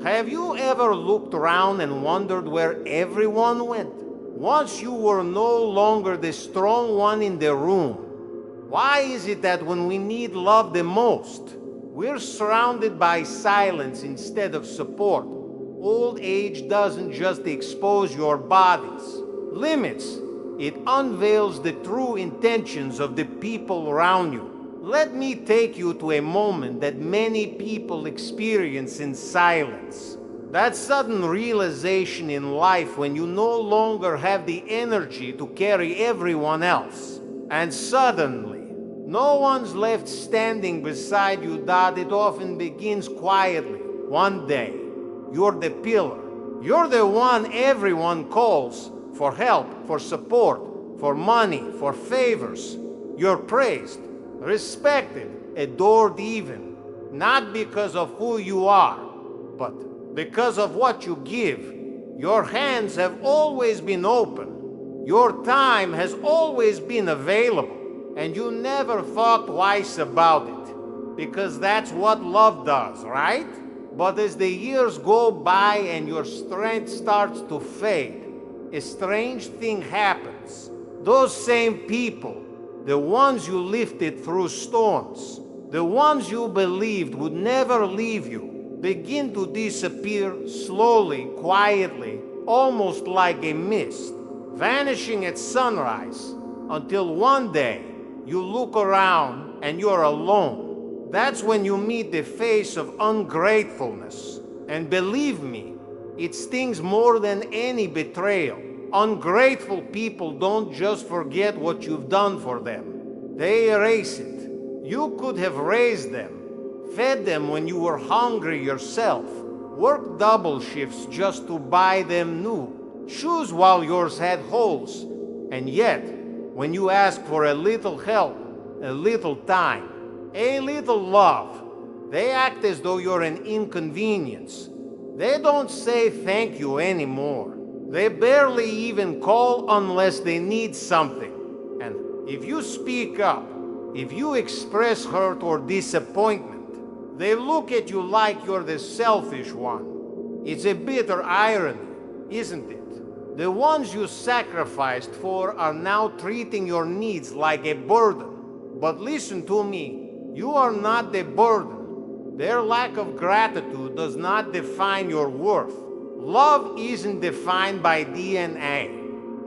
Have you ever looked around and wondered where everyone went? Once you were no longer the strong one in the room. Why is it that when we need love the most, we're surrounded by silence instead of support? Old age doesn't just expose your body's limits, it unveils the true intentions of the people around you. Let me take you to a moment that many people experience in silence. That sudden realization in life when you no longer have the energy to carry everyone else. And suddenly, no one's left standing beside you. That it often begins quietly. One day, you're the pillar. You're the one everyone calls for help, for support, for money, for favors. You're praised, respected, adored even, not because of who you are, but because of what you give. Your hands have always been open. Your time has always been available. And you never thought twice about it, because that's what love does, right? But as the years go by and your strength starts to fade, a strange thing happens. Those same people, the ones you lifted through storms, the ones you believed would never leave you, begin to disappear slowly, quietly, almost like a mist, vanishing at sunrise, until one day, you look around and you're alone. That's when you meet the face of ungratefulness. And believe me, it stings more than any betrayal. Ungrateful people don't just forget what you've done for them. They erase it. You could have raised them, fed them when you were hungry yourself, worked double shifts just to buy them new shoes while yours had holes. And yet, when you ask for a little help, a little time, a little love, they act as though you're an inconvenience. They don't say thank you anymore. They barely even call unless they need something. And if you speak up, if you express hurt or disappointment, they look at you like you're the selfish one. It's a bitter irony, isn't it? The ones you sacrificed for are now treating your needs like a burden. But listen to me, you are not the burden. Their lack of gratitude does not define your worth. Love isn't defined by DNA.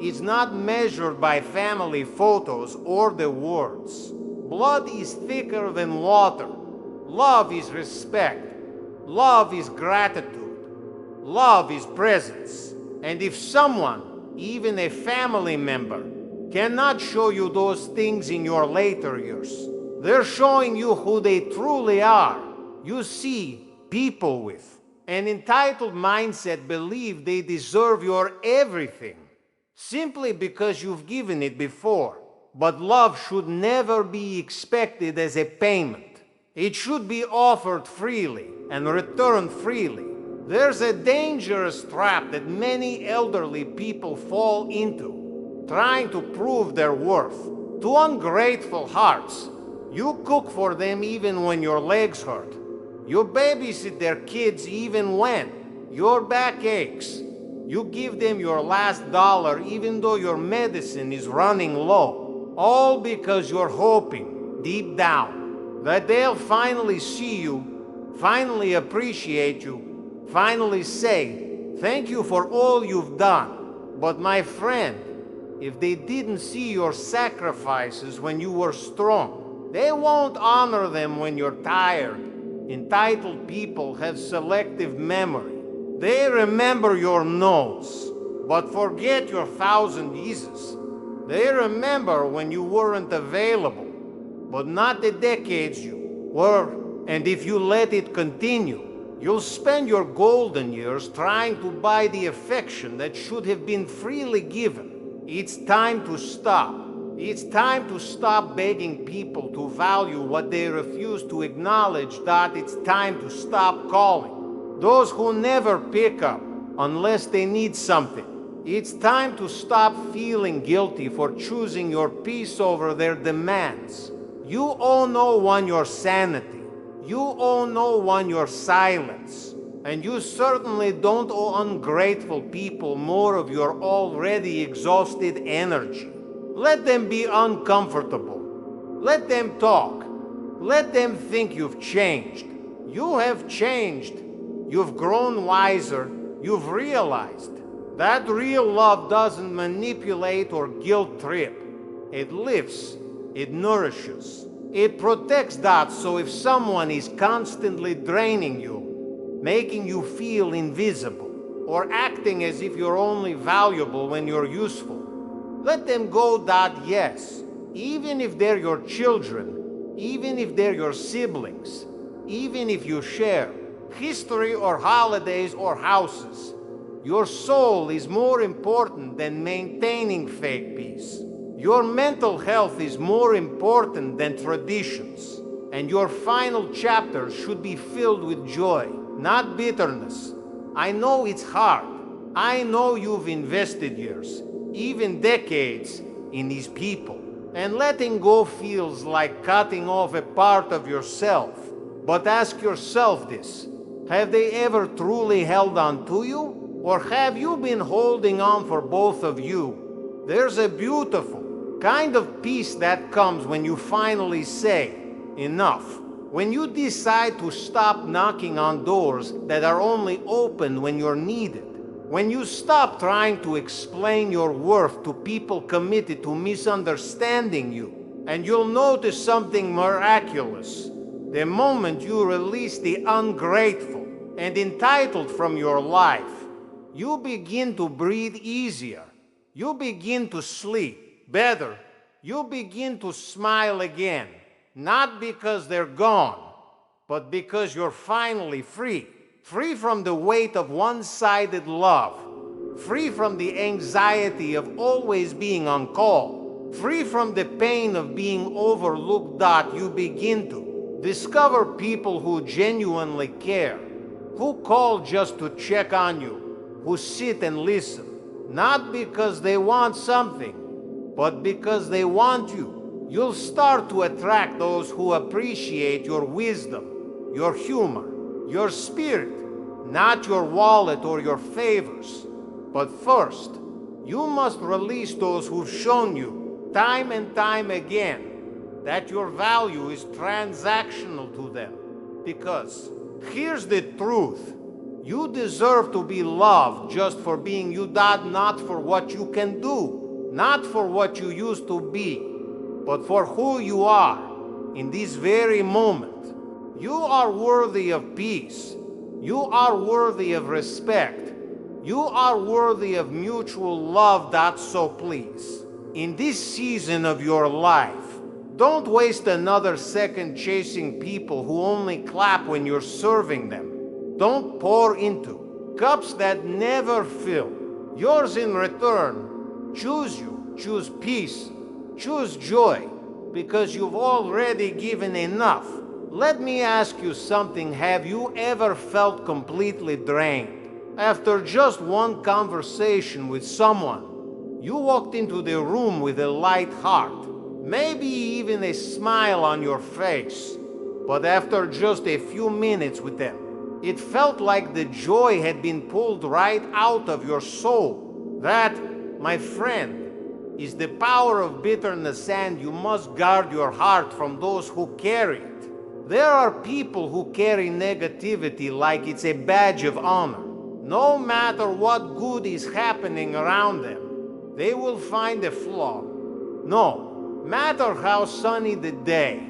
It's not measured by family photos or the words. Blood is thicker than water. Love is respect. Love is gratitude. Love is presence. And if someone, even a family member, cannot show you those things in your later years, they're showing you who they truly are. You see, people with an entitled mindset believe they deserve your everything, simply because you've given it before. But love should never be expected as a payment. It should be offered freely and returned freely. There's a dangerous trap that many elderly people fall into, trying to prove their worth to ungrateful hearts. You cook for them even when your legs hurt. You babysit their kids even when your back aches. You give them your last dollar even though your medicine is running low. All because you're hoping, deep down, that they'll finally see you, finally appreciate you, finally say, thank you for all you've done. But my friend, if they didn't see your sacrifices when you were strong, they won't honor them when you're tired. Entitled people have selective memory. They remember your no's, but forget your 1,000 yeses. They remember when you weren't available, but not the decades you were. And if you let it continue, you'll spend your golden years trying to buy the affection that should have been freely given. It's time to stop. It's time to stop begging people to value what they refuse to acknowledge. That it's time to stop calling those who never pick up unless they need something. It's time to stop feeling guilty for choosing your peace over their demands. You owe no one your sanity. You owe no one your silence. And you certainly don't owe ungrateful people more of your already exhausted energy. Let them be uncomfortable. Let them talk. Let them think you've changed. You have changed. You've grown wiser. You've realized that real love doesn't manipulate or guilt trip. It lifts. It nourishes. It protects that, so if someone is constantly draining you, making you feel invisible, or acting as if you're only valuable when you're useful, let them go that, yes, even if they're your children, even if they're your siblings, even if you share history or holidays or houses. Your soul is more important than maintaining fake peace. Your mental health is more important than traditions. And your final chapter should be filled with joy, not bitterness. I know it's hard. I know you've invested years, even decades, in these people. And letting go feels like cutting off a part of yourself. But ask yourself this: have they ever truly held on to you? Or have you been holding on for both of you? There's a beautiful kind of peace that comes when you finally say, enough. When you decide to stop knocking on doors that are only open when you're needed. When you stop trying to explain your worth to people committed to misunderstanding you. And you'll notice something miraculous. The moment you release the ungrateful and entitled from your life, you begin to breathe easier. You begin to sleep better. You begin to smile again. Not because they're gone, but because you're finally free. Free from the weight of one-sided love. Free from the anxiety of always being on call. Free from the pain of being overlooked. You begin to discover people who genuinely care, who call just to check on you, who sit and listen, not because they want something, but because they want you. You'll start to attract those who appreciate your wisdom, your humor, your spirit, not your wallet or your favors. But first, you must release those who've shown you, time and time again, that your value is transactional to them. Because here's the truth: you deserve to be loved just for being you, not for what you can do, not for what you used to be, but for who you are in this very moment. You are worthy of peace. You are worthy of respect. You are worthy of mutual love. So please, in this season of your life, don't waste another second chasing people who only clap when you're serving them. Don't pour into cups that never fill. Yours in return. Choose you. Choose peace. Choose joy, because you've already given enough. Let me ask you something. Have you ever felt completely drained? After just one conversation with someone, you walked into the room with a light heart, maybe even a smile on your face. But after just a few minutes with them, it felt like the joy had been pulled right out of your soul. That, my friend, is the power of bitterness, and you must guard your heart from those who carry it. There are people who carry negativity like it's a badge of honor. No matter what good is happening around them, they will find a flaw. No matter how sunny the day,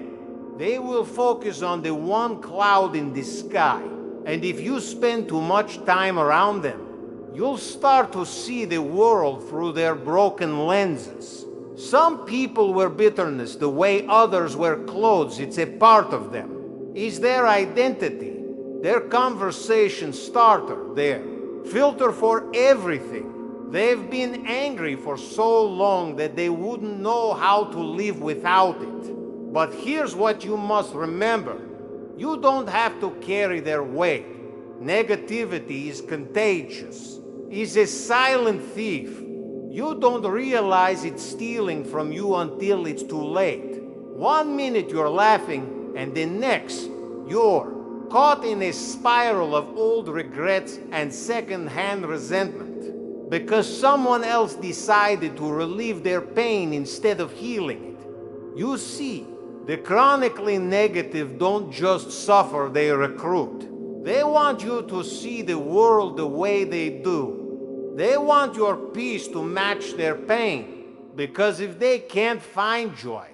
they will focus on the one cloud in the sky. And if you spend too much time around them, you'll start to see the world through their broken lenses. Some people wear bitterness the way others wear clothes. It's a part of them. It's their identity, their conversation starter, their filter for everything. They've been angry for so long that they wouldn't know how to live without it. But here's what you must remember. You don't have to carry their weight. Negativity is contagious. It's a silent thief. You don't realize it's stealing from you until it's too late. 1 minute you're laughing, and the next, you're caught in a spiral of old regrets and second-hand resentment because someone else decided to relieve their pain instead of healing it. You see, the chronically negative don't just suffer, they recruit. They want you to see the world the way they do. They want your peace to match their pain, because if they can't find joy,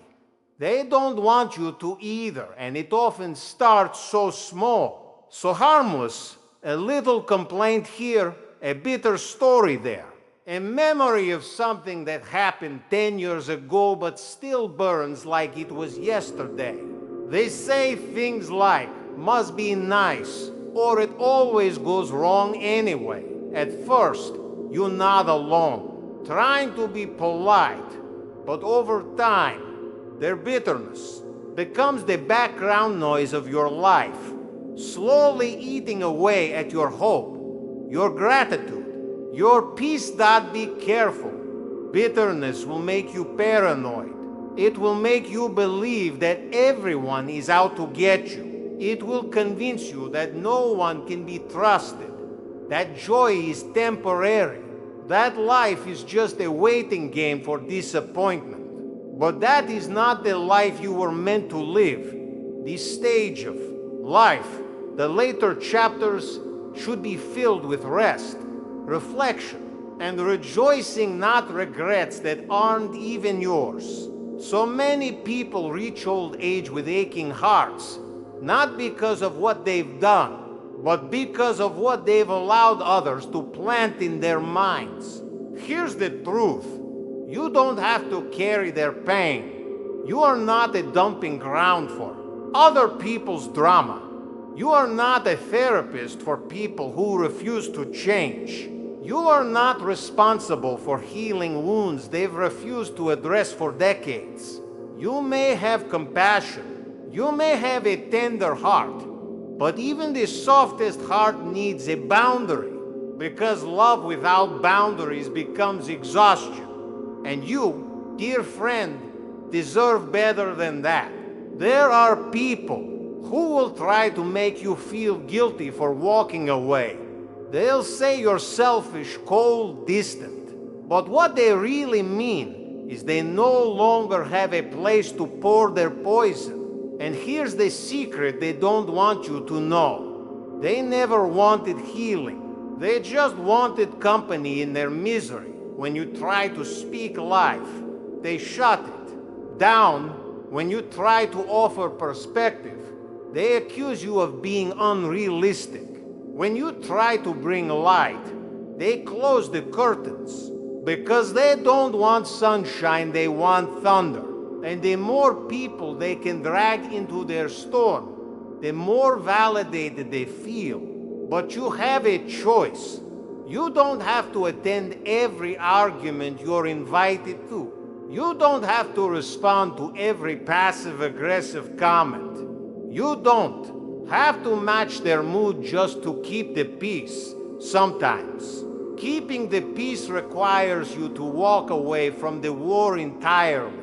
they don't want you to either, and it often starts so small, so harmless, a little complaint here, a bitter story there, a memory of something that happened 10 years ago but still burns like it was yesterday. They say things like, must be nice, or it always goes wrong anyway. At first, you're not alone, trying to be polite, but over time, their bitterness becomes the background noise of your life, slowly eating away at your hope, your gratitude, your peace. Be careful. Bitterness will make you paranoid. It will make you believe that everyone is out to get you. It will convince you that no one can be trusted, that joy is temporary, that life is just a waiting game for disappointment. But that is not the life you were meant to live. This stage of life, the later chapters, should be filled with rest, reflection, and rejoicing, not regrets that aren't even yours. So many people reach old age with aching hearts, not because of what they've done, but because of what they've allowed others to plant in their minds. Here's the truth. You don't have to carry their pain. You are not a dumping ground for other people's drama. You are not a therapist for people who refuse to change. You are not responsible for healing wounds they've refused to address for decades. You may have compassion. You may have a tender heart. But even the softest heart needs a boundary, because love without boundaries becomes exhaustion. And you, dear friend, deserve better than that. There are people who will try to make you feel guilty for walking away. They'll say you're selfish, cold, distant. But what they really mean is they no longer have a place to pour their poison. And here's the secret they don't want you to know. They never wanted healing. They just wanted company in their misery. When you try to speak life, they shut it down. When you try to offer perspective, they accuse you of being unrealistic. When you try to bring light, they close the curtains. Because they don't want sunshine, they want thunder. And the more people they can drag into their storm, the more validated they feel. But you have a choice. You don't have to attend every argument you're invited to. You don't have to respond to every passive-aggressive comment. You don't have to match their mood just to keep the peace. Sometimes, keeping the peace requires you to walk away from the war entirely.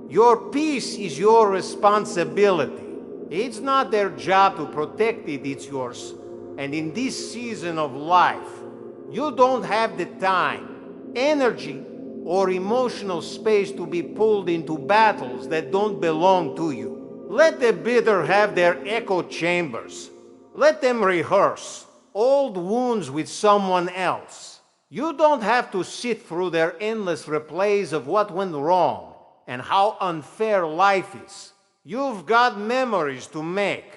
Your peace is your responsibility. It's not their job to protect it, it's yours. And in this season of life, you don't have the time, energy, or emotional space to be pulled into battles that don't belong to you. Let the bitter have their echo chambers. Let them rehearse old wounds with someone else. You don't have to sit through their endless replays of what went wrong and how unfair life is. You've got memories to make.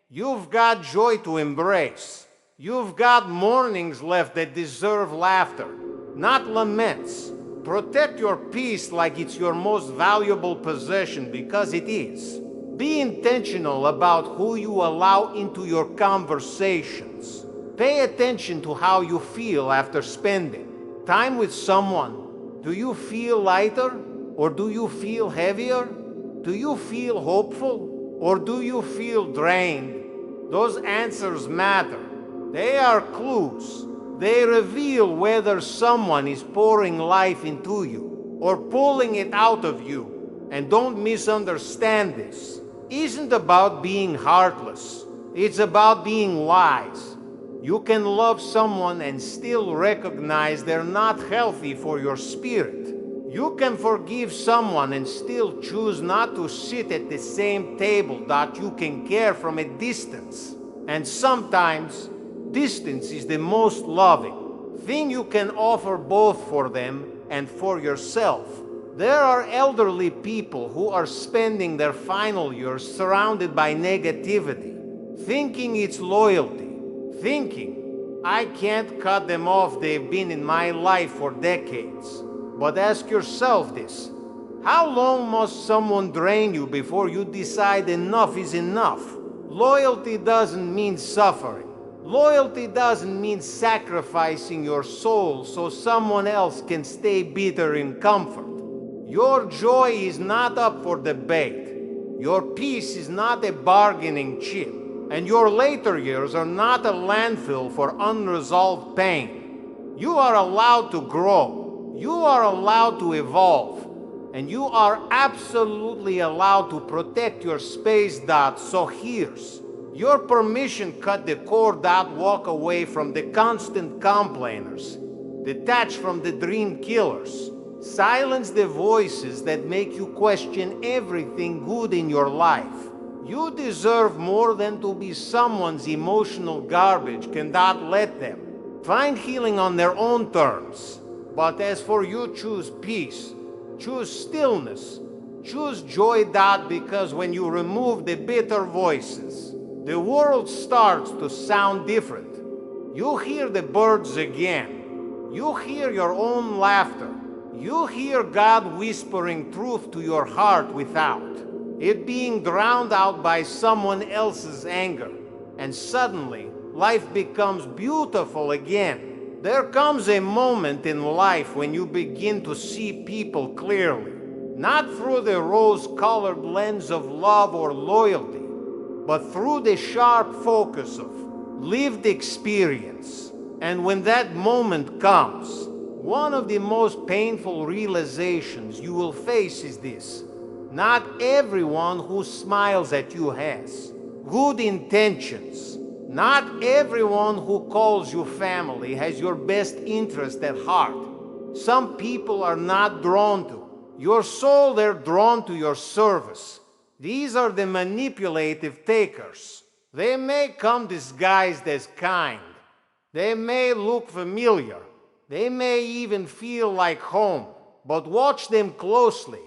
You've got joy to embrace. You've got mornings left that deserve laughter, not laments. Protect your peace like it's your most valuable possession, because it is. Be intentional about who you allow into your conversations. Pay attention to how you feel after spending time with someone. Do you feel lighter, or do you feel heavier? Do you feel hopeful, or do you feel drained? Those answers matter. They are clues. They reveal whether someone is pouring life into you or pulling it out of you. And don't misunderstand this. Isn't about being heartless. It's about being wise. You can love someone and still recognize they're not healthy for your spirit. You can forgive someone and still choose not to sit at the same table that you can care from a distance. And sometimes, distance is the most loving thing you can offer both for them and for yourself. There are elderly people who are spending their final years surrounded by negativity, thinking it's loyalty, thinking, I can't cut them off, they've been in my life for decades. But ask yourself this, how long must someone drain you before you decide enough is enough? Loyalty doesn't mean suffering. Loyalty doesn't mean sacrificing your soul so someone else can stay bitter in comfort. Your joy is not up for debate. Your peace is not a bargaining chip. And your later years are not a landfill for unresolved pain. You are allowed to grow. You are allowed to evolve. And you are absolutely allowed to protect your space. So here's your permission. Cut the cord. Walk away from the constant complainers. Detach from the dream killers. Silence the voices that make you question everything good in your life. You deserve more than to be someone's emotional garbage. Cannot let them find healing on their own terms. But as for you, choose peace, choose stillness, choose joy. Because when you remove the bitter voices, the world starts to sound different. You hear the birds again. You hear your own laughter. You hear God whispering truth to your heart without it being drowned out by someone else's anger. And suddenly, life becomes beautiful again. There comes a moment in life when you begin to see people clearly, not through the rose-colored lens of love or loyalty, but through the sharp focus of lived experience. And when that moment comes, one of the most painful realizations you will face is this: not everyone who smiles at you has good intentions. Not everyone who calls you family has your best interest at heart. Some people are not drawn to your soul, they're drawn to your service. These are the manipulative takers. They may come disguised as kind. They may look familiar. They may even feel like home. But watch them closely,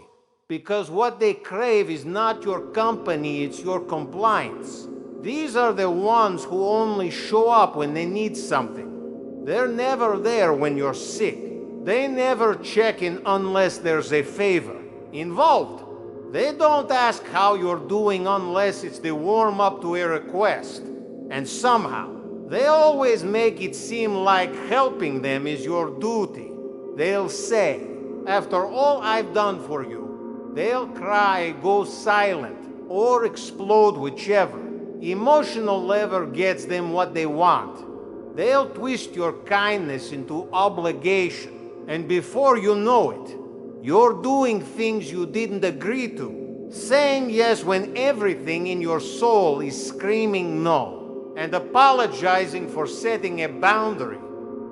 because what they crave is not your company, it's your compliance. These are the ones who only show up when they need something. They're never there when you're sick. They never check in unless there's a favor involved. They don't ask how you're doing unless it's the warm-up to a request. And somehow, they always make it seem like helping them is your duty. They'll say, after all I've done for you, they'll cry, go silent, or explode, whichever. Emotional lever gets them what they want. They'll twist your kindness into obligation, and before you know it, you're doing things you didn't agree to, saying yes when everything in your soul is screaming no, and apologizing for setting a boundary.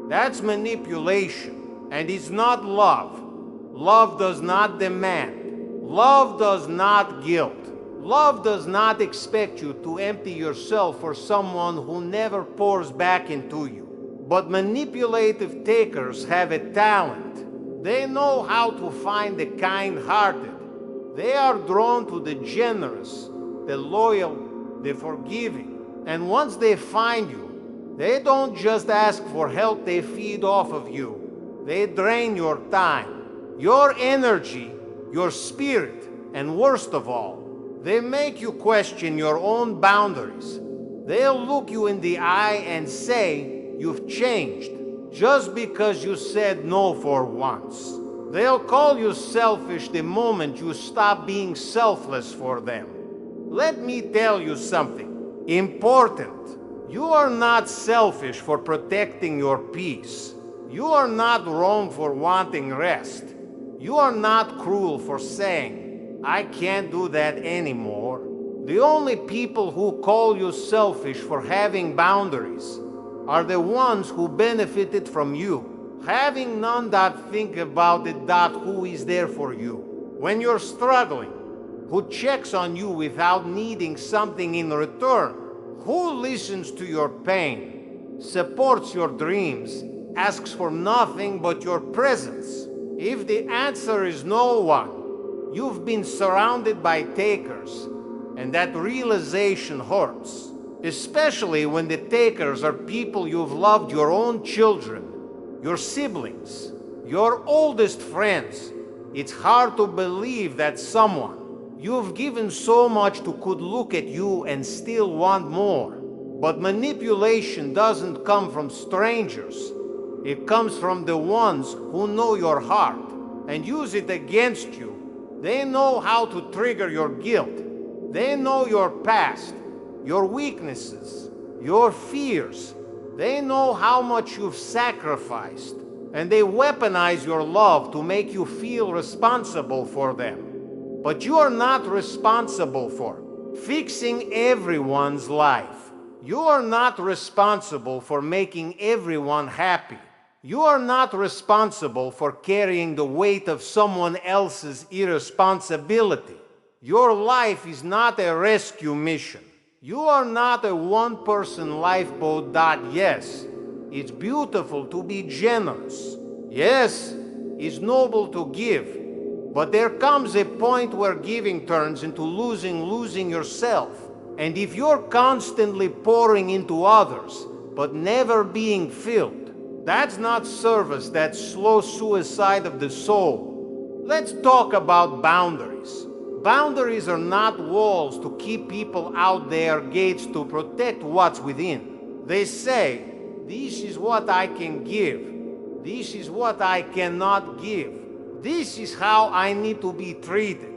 That's manipulation, and it's not love. Love does not demand. Love does not guilt. Love does not expect you to empty yourself for someone who never pours back into you. But manipulative takers have a talent. They know how to find the kind-hearted. They are drawn to the generous, the loyal, the forgiving. And once they find you, they don't just ask for help, they feed off of you. They drain your time, your energy, your spirit, and worst of all, they make you question your own boundaries. They'll look you in the eye and say, you've changed, just because you said no for once. They'll call you selfish the moment you stop being selfless for them. Let me tell you something important. You are not selfish for protecting your peace. You are not wrong for wanting rest. You are not cruel for saying, I can't do that anymore. The only people who call you selfish for having boundaries are the ones who benefited from you, having none that think about it that who is there for you. When you're struggling, who checks on you without needing something in return, who listens to your pain, supports your dreams, asks for nothing but your presence. If the answer is no one, you've been surrounded by takers, and that realization hurts, especially when the takers are people you've loved, your own children, your siblings, your oldest friends. It's hard to believe that someone you've given so much to could look at you and still want more. But manipulation doesn't come from strangers. It comes from the ones who know your heart and use it against you. They know how to trigger your guilt. They know your past, your weaknesses, your fears. They know how much you've sacrificed, and they weaponize your love to make you feel responsible for them. But you are not responsible for fixing everyone's life. You are not responsible for making everyone happy. You are not responsible for carrying the weight of someone else's irresponsibility. Your life is not a rescue mission. You are not a one-person lifeboat. Yes, it's beautiful to be generous. Yes, it's noble to give. But there comes a point where giving turns into losing yourself. And if you're constantly pouring into others, but never being filled, that's not service, that's slow suicide of the soul. Let's talk about boundaries. Boundaries are not walls to keep people out there, gates to protect what's within. They say, this is what I can give. This is what I cannot give. This is how I need to be treated.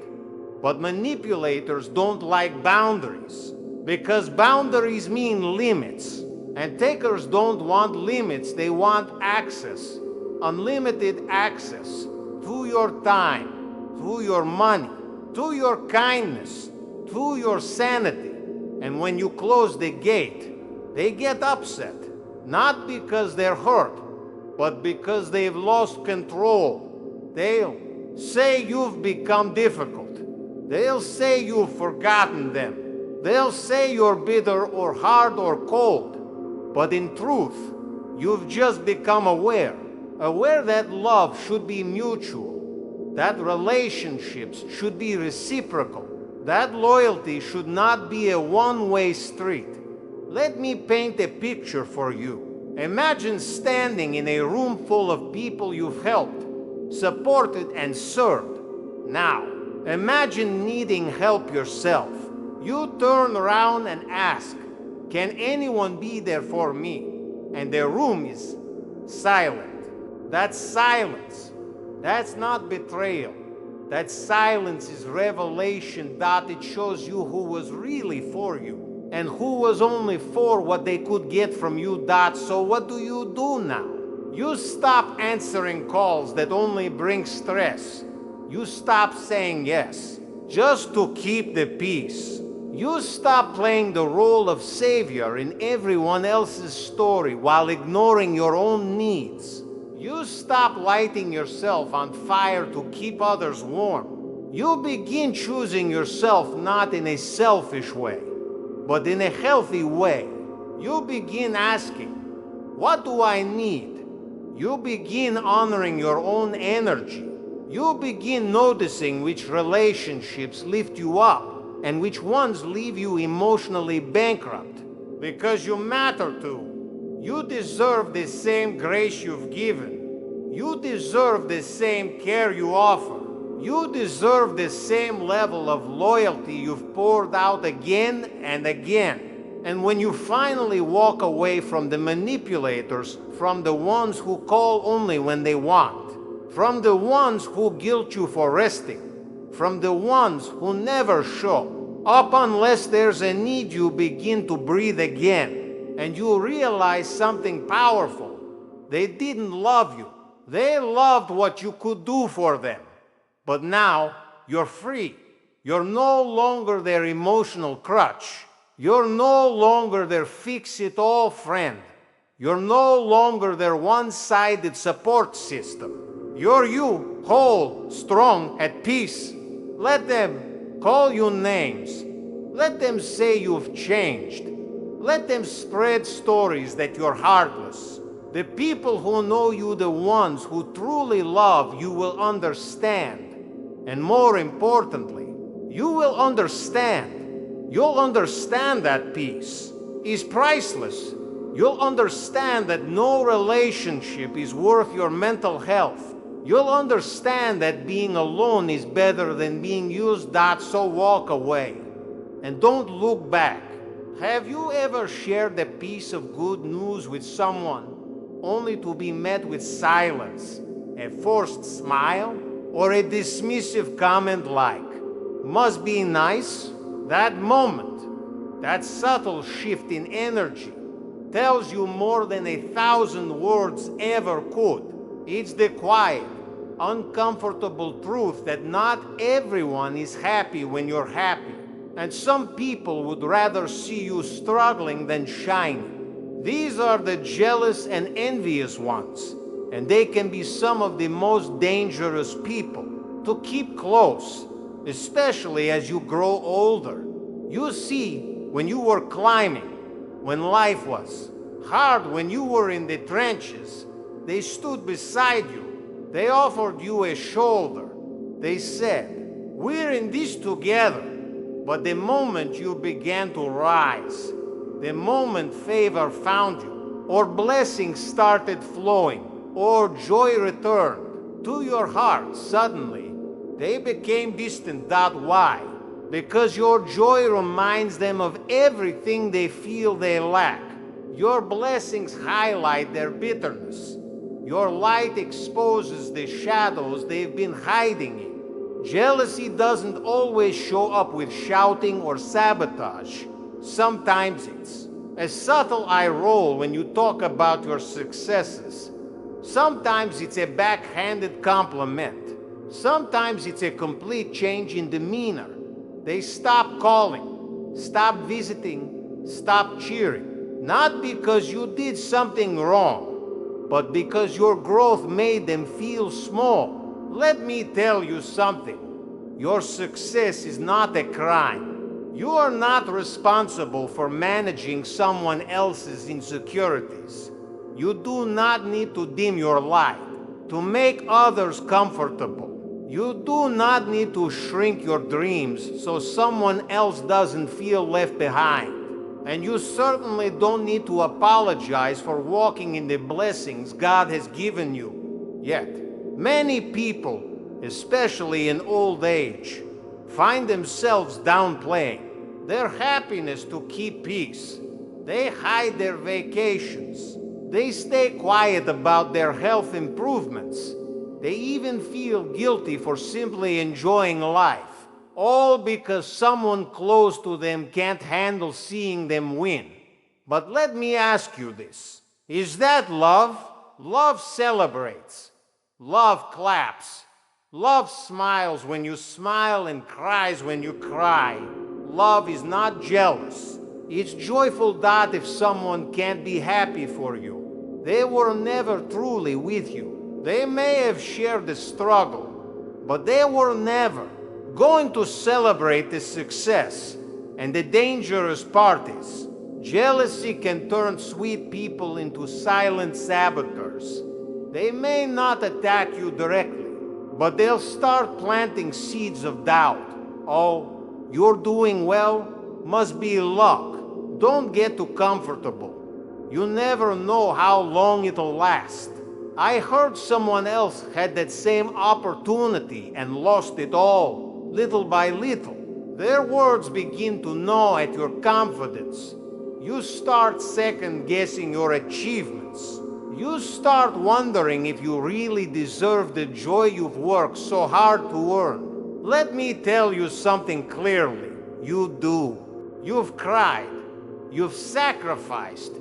But manipulators don't like boundaries, because boundaries mean limits. And takers don't want limits, they want access. Unlimited access to your time, to your money, to your kindness, to your sanity. And when you close the gate, they get upset. Not because they're hurt, but because they've lost control. They'll say you've become difficult. They'll say you've forgotten them. They'll say you're bitter or hard or cold. But in truth, you've just become aware that love should be mutual, that relationships should be reciprocal, that loyalty should not be a one-way street. Let me paint a picture for you. Imagine standing in a room full of people you've helped, supported, and served. Now, imagine needing help yourself. You turn around and ask, can anyone be there for me? And the room is silent. That's silence. That's not betrayal. That silence is revelation, that it shows you who was really for you and who was only for what they could get from you. So what do you do now? You stop answering calls that only bring stress. You stop saying yes just to keep the peace. You stop playing the role of savior in everyone else's story while ignoring your own needs. You stop lighting yourself on fire to keep others warm. You begin choosing yourself not in a selfish way, but in a healthy way. You begin asking, what do I need? You begin honoring your own energy. You begin noticing which relationships lift you up and which ones leave you emotionally bankrupt, because you matter to. You deserve the same grace you've given. You deserve the same care you offer. You deserve the same level of loyalty you've poured out again and again. And when you finally walk away from the manipulators, from the ones who call only when they want, from the ones who guilt you for resting, from the ones who never show up unless there's a need, you begin to breathe again, and you realize something powerful. They didn't love you. They loved what you could do for them. But now you're free. You're no longer their emotional crutch. You're no longer their fix-it-all friend. You're no longer their one-sided support system. You're you, whole, strong, at peace. Let them call you names. Let them say you've changed. Let them spread stories that you're heartless. The people who know you, the ones who truly love you, will understand. And more importantly, you will understand. You'll understand that peace is priceless. You'll understand that no relationship is worth your mental health. You'll understand that being alone is better than being used, so walk away. And don't look back. Have you ever shared a piece of good news with someone only to be met with silence, a forced smile, or a dismissive comment like, "Must be nice"? That moment, that subtle shift in energy, tells you more than 1,000 words ever could. It's the quiet, uncomfortable truth that not everyone is happy when you're happy, and some people would rather see you struggling than shining. These are the jealous and envious ones, and they can be some of the most dangerous people to keep close, especially as you grow older. You see, when you were climbing, when life was hard, when you were in the trenches, they stood beside you. They offered you a shoulder. They said, "We're in this together." But the moment you began to rise, the moment favor found you, or blessings started flowing, or joy returned to your heart, suddenly they became distant. Why? Because your joy reminds them of everything they feel they lack. Your blessings highlight their bitterness. Your light exposes the shadows they've been hiding in. Jealousy doesn't always show up with shouting or sabotage. Sometimes it's a subtle eye roll when you talk about your successes. Sometimes it's a backhanded compliment. Sometimes it's a complete change in demeanor. They stop calling, stop visiting, stop cheering. Not because you did something wrong, but because your growth made them feel small. Let me tell you something. Your success is not a crime. You are not responsible for managing someone else's insecurities. You do not need to dim your light to make others comfortable. You do not need to shrink your dreams so someone else doesn't feel left behind. And you certainly don't need to apologize for walking in the blessings God has given you. Yet, many people, especially in old age, find themselves downplaying their happiness to keep peace. They hide their vacations. They stay quiet about their health improvements. They even feel guilty for simply enjoying life, all because someone close to them can't handle seeing them win. But let me ask you this. Is that love? Love celebrates. Love claps. Love smiles when you smile and cries when you cry. Love is not jealous. It's joyful that if someone can't be happy for you, they were never truly with you. They may have shared the struggle, but they were never going to celebrate the success. And the dangerous part is, jealousy can turn sweet people into silent saboteurs. They may not attack you directly, but they'll start planting seeds of doubt. "Oh, you're doing well? Must be luck." Don't get too comfortable. You never know how long it'll last. I heard someone else had that same opportunity and lost it all, little by little. Their words begin to gnaw at your confidence. You start second-guessing your achievements. You start wondering if you really deserve the joy you've worked so hard to earn. Let me tell you something clearly. You do. You've cried. You've sacrificed.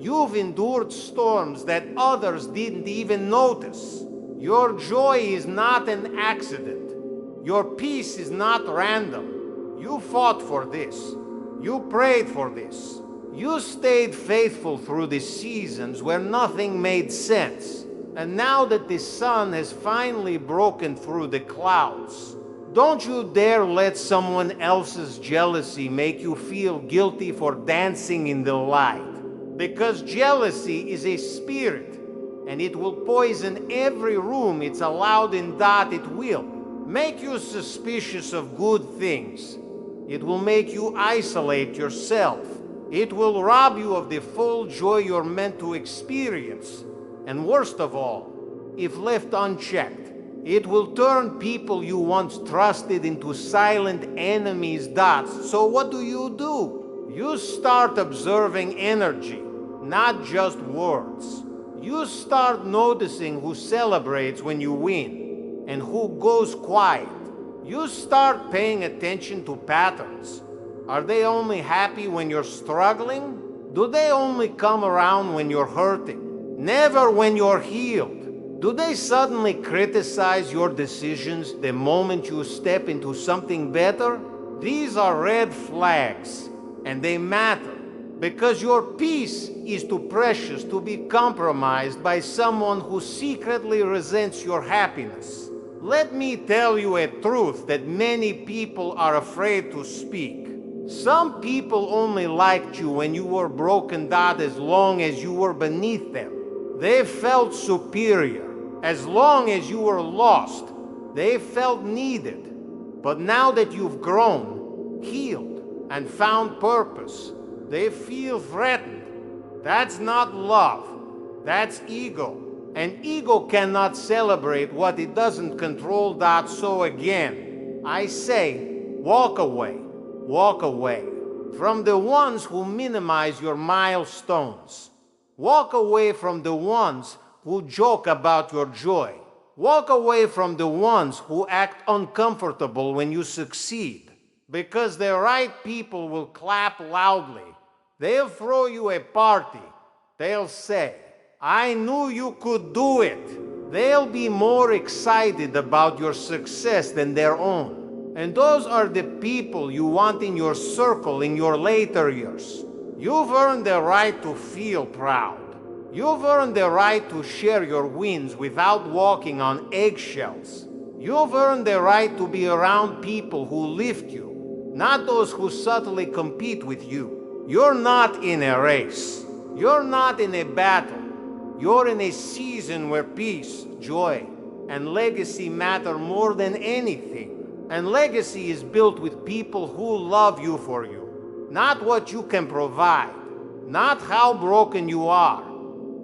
You've endured storms that others didn't even notice. Your joy is not an accident. Your peace is not random. You fought for this. You prayed for this. You stayed faithful through the seasons where nothing made sense. And now that the sun has finally broken through the clouds, don't you dare let someone else's jealousy make you feel guilty for dancing in the light. Because jealousy is a spirit, and it will poison every room it's allowed in that it will. Make you suspicious of good things. It will make you isolate yourself. It will rob you of the full joy you're meant to experience. And worst of all, if left unchecked, it will turn people you once trusted into silent enemies. So what do? You start observing energy, not just words. You start noticing who celebrates when you win and who goes quiet. You start paying attention to patterns. Are they only happy when you're struggling? Do they only come around when you're hurting? Never when you're healed. Do they suddenly criticize your decisions the moment you step into something better? These are red flags, and they matter, because your peace is too precious to be compromised by someone who secretly resents your happiness. Let me tell you a truth that many people are afraid to speak. Some people only liked you when you were broken down as long as you were beneath them. They felt superior. As long as you were lost, they felt needed. But now that you've grown, healed, and found purpose, they feel threatened. That's not love. That's ego. And ego cannot celebrate what it doesn't control. So again, I say, walk away. Walk away from the ones who minimize your milestones. Walk away from the ones who joke about your joy. Walk away from the ones who act uncomfortable when you succeed. Because the right people will clap loudly. They'll throw you a party. They'll say, "I knew you could do it." They'll be more excited about your success than their own. And those are the people you want in your circle in your later years. You've earned the right to feel proud. You've earned the right to share your wins without walking on eggshells. You've earned the right to be around people who lift you, not those who subtly compete with you. You're not in a race. You're not in a battle. You're in a season where peace, joy, and legacy matter more than anything. And legacy is built with people who love you for you, not what you can provide, not how broken you are,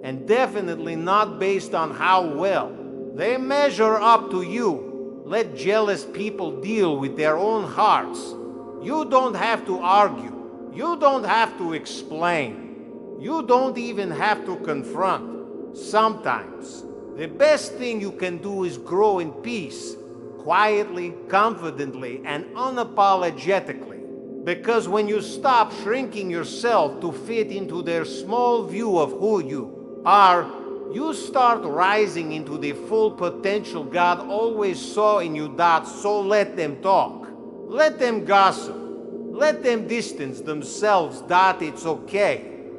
and definitely not based on how well they measure up to you. Let jealous people deal with their own hearts. You don't have to argue. You don't have to explain. You don't even have to confront. Sometimes, the best thing you can do is grow in peace, quietly, confidently, and unapologetically. Because when you stop shrinking yourself to fit into their small view of who you are, you start rising into the full potential God always saw in you. So let them talk. Let them gossip. Let them distance themselves. It's okay.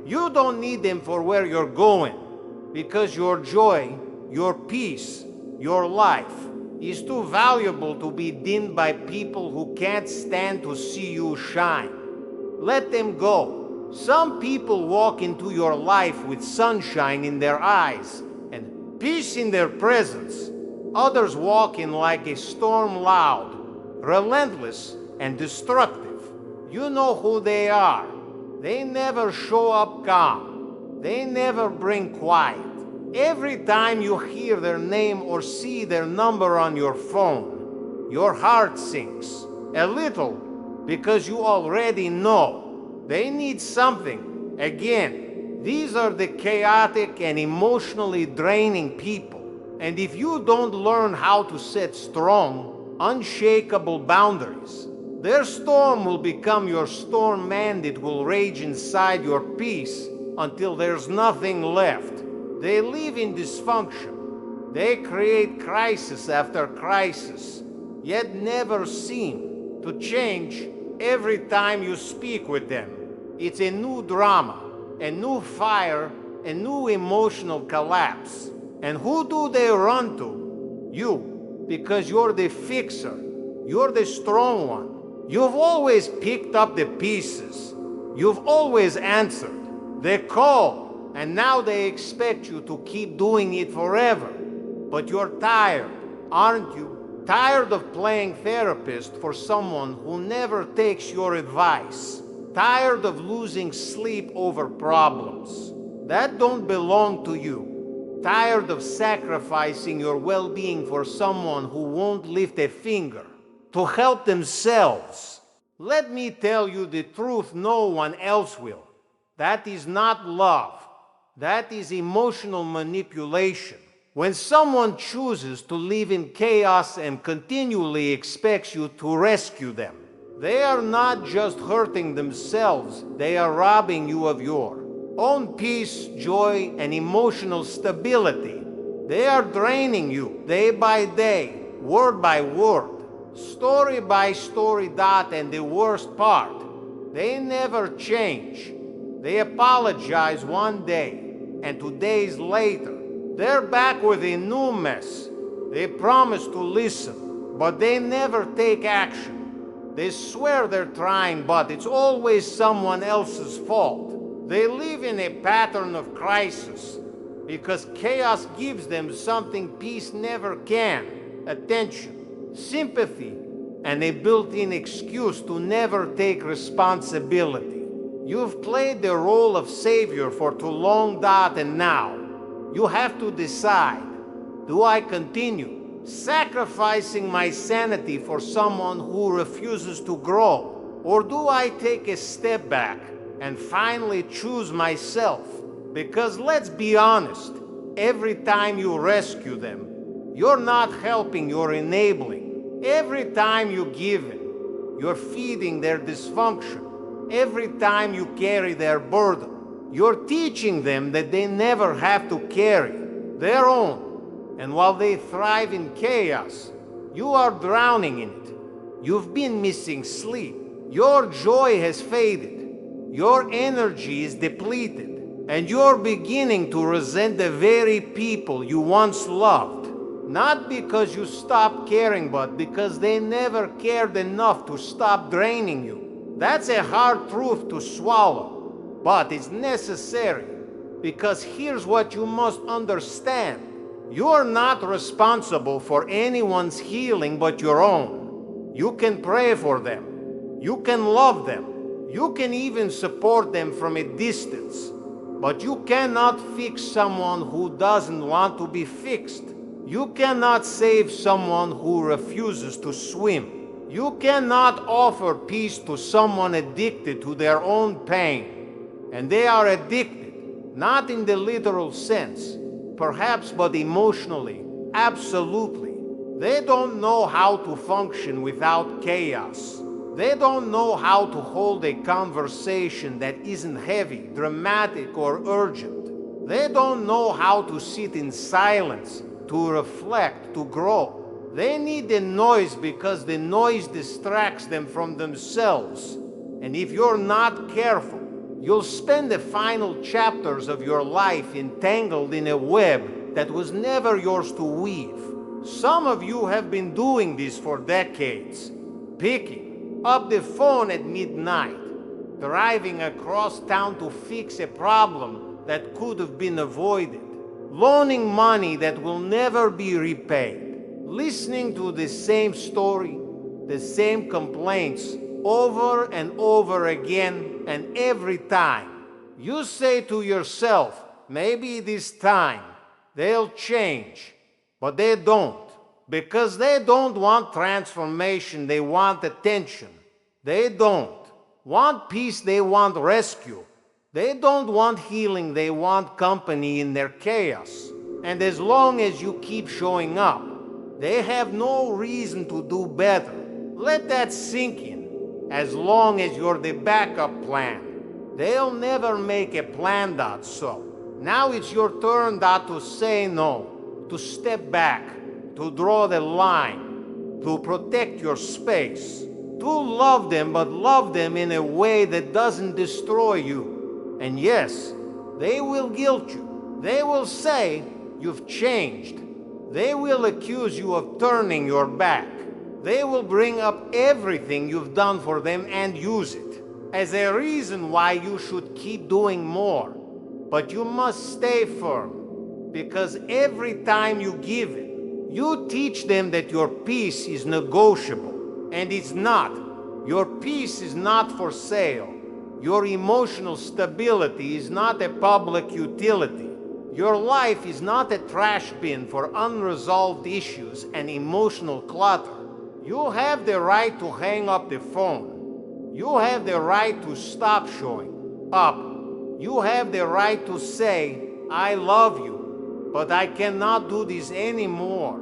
You don't need them for where you're going. Because your joy, your peace, your life is too valuable to be dimmed by people who can't stand to see you shine. Let them go. Some people walk into your life with sunshine in their eyes and peace in their presence. Others walk in like a storm, loud, relentless, and destructive. You know who they are. They never show up calm. They never bring quiet. Every time you hear their name or see their number on your phone, your heart sinks a little because you already know they need something. Again, these are the chaotic and emotionally draining people. And if you don't learn how to set strong, unshakable boundaries, their storm will become your storm, and it will rage inside your peace until there's nothing left. They live in dysfunction. They create crisis after crisis. yet never seem to change every time you speak with them. It's a new drama, a new fire, a new emotional collapse. And who do they run to? You, because you're the fixer. You're the strong one. You've always picked up the pieces. You've always answered. They call, and now they expect you to keep doing it forever. But you're tired, aren't you? Tired of playing therapist for someone who never takes your advice. Tired of losing sleep over problems that don't belong to you. Tired of sacrificing your well-being for someone who won't lift a finger to help themselves. Let me tell you the truth no one else will. That is not love. That is emotional manipulation. When someone chooses to live in chaos and continually expects you to rescue them, they are not just hurting themselves, they are robbing you of your own peace, joy, and emotional stability. They are draining you day by day, word by word, story by story. And the worst part, they never change. They apologize one day, and 2 days later, they're back with a new mess. They promise to listen, but they never take action. They swear they're trying, but it's always someone else's fault. They live in a pattern of crisis because chaos gives them something peace never can: attention, sympathy, and a built-in excuse to never take responsibility. You've played the role of savior for too long, and now you have to decide: do I continue sacrificing my sanity for someone who refuses to grow? Or do I take a step back and finally choose myself? Because let's be honest, every time you rescue them, you're not helping, you're enabling. Every time you give in, you're feeding their dysfunction. Every time you carry their burden, you're teaching them that they never have to carry their own. And while they thrive in chaos, you are drowning in it. You've been missing sleep. Your joy has faded. Your energy is depleted. And you're beginning to resent the very people you once loved. Not because you stopped caring, but because they never cared enough to stop draining you. That's a hard truth to swallow, but it's necessary. Because here's what you must understand. You are not responsible for anyone's healing but your own. You can pray for them. You can love them. You can even support them from a distance. But you cannot fix someone who doesn't want to be fixed. You cannot save someone who refuses to swim. You cannot offer peace to someone addicted to their own pain. And they are addicted, not in the literal sense, perhaps, but emotionally, absolutely. They don't know how to function without chaos. They don't know how to hold a conversation that isn't heavy, dramatic, or urgent. They don't know how to sit in silence, to reflect, to grow. They need the noise because the noise distracts them from themselves. And if you're not careful, you'll spend the final chapters of your life entangled in a web that was never yours to weave. Some of you have been doing this for decades, picking up the phone at midnight, driving across town to fix a problem that could have been avoided, loaning money that will never be repaid, listening to the same story, the same complaints, over and over again, and every time you say to yourself, maybe this time they'll change, but they don't, because they don't want transformation, they want attention. They don't want peace, they want rescue. They don't want healing, they want company in their chaos. And as long as you keep showing up, they have no reason to do better. Let that sink in. As long as you're the backup plan, they'll never make a plan. So now it's your turn to say no, to step back, to draw the line. to protect your space, to love them, but love them in a way that doesn't destroy you. And yes, they will guilt you. They will say you've changed. They will accuse you of turning your back. They will bring up everything you've done for them and use it as a reason why you should keep doing more. But you must stay firm, because every time you give it, you teach them that your peace is negotiable, and it's not. Your peace is not for sale. Your emotional stability is not a public utility. Your life is not a trash bin for unresolved issues and emotional clutter. You have the right to hang up the phone. You have the right to stop showing up. You have the right to say, I love you, but I cannot do this anymore.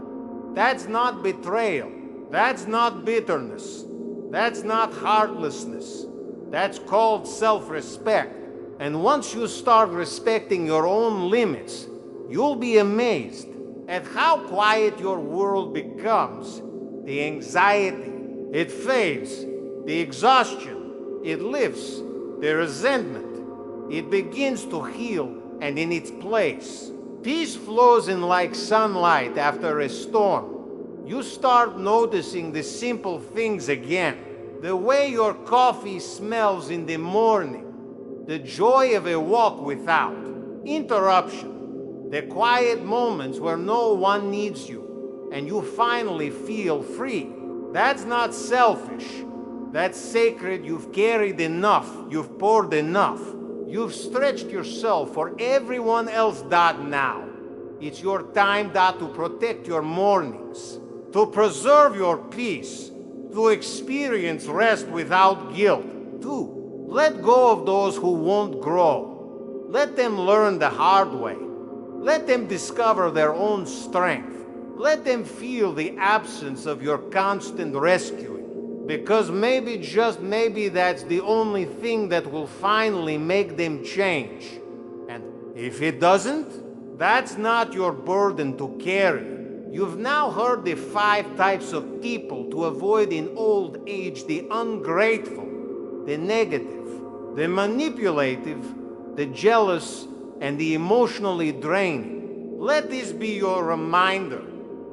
That's not betrayal. That's not bitterness. That's not heartlessness. That's called self-respect. And once you start respecting your own limits, you'll be amazed at how quiet your world becomes. The anxiety, it fades. The exhaustion, it lifts. The resentment, it begins to heal, and in its place, peace flows in like sunlight after a storm. You start noticing the simple things again. The way your coffee smells in the morning, the joy of a walk without interruption, the quiet moments where no one needs you, and you finally feel free. That's not selfish. That's sacred. You've carried enough. You've poured enough. You've stretched yourself for everyone else. Now. It's your time to protect your mornings, to preserve your peace, to experience rest without guilt, to let go of those who won't grow. Let them learn the hard way. Let them discover their own strength. Let them feel the absence of your constant rescuing, because maybe, just maybe, that's the only thing that will finally make them change. And if it doesn't, that's not your burden to carry. You've now heard the 5 types of people to avoid in old age: the ungrateful, the negative, the manipulative, the jealous, and the emotionally draining. Let this be your reminder.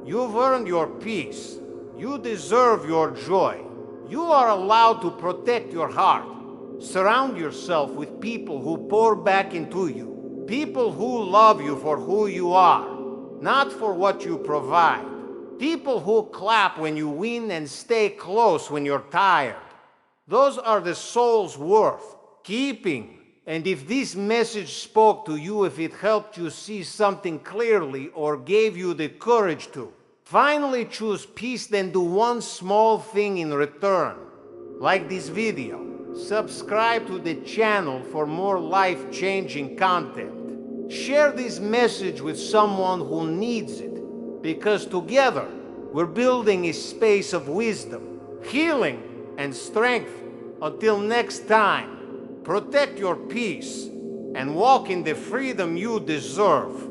You've earned your peace. You deserve your joy. You are allowed to protect your heart. Surround yourself with people who pour back into you. People who love you for who you are, not for what you provide. People who clap when you win and stay close when you're tired. Those are the soul's worth keeping. And if this message spoke to you, if it helped you see something clearly or gave you the courage to finally choose peace, then do one small thing in return. Like this video. Subscribe to the channel for more life-changing content. Share this message with someone who needs it, because together we're building a space of wisdom, healing, and strength. Until next time, protect your peace and walk in the freedom you deserve.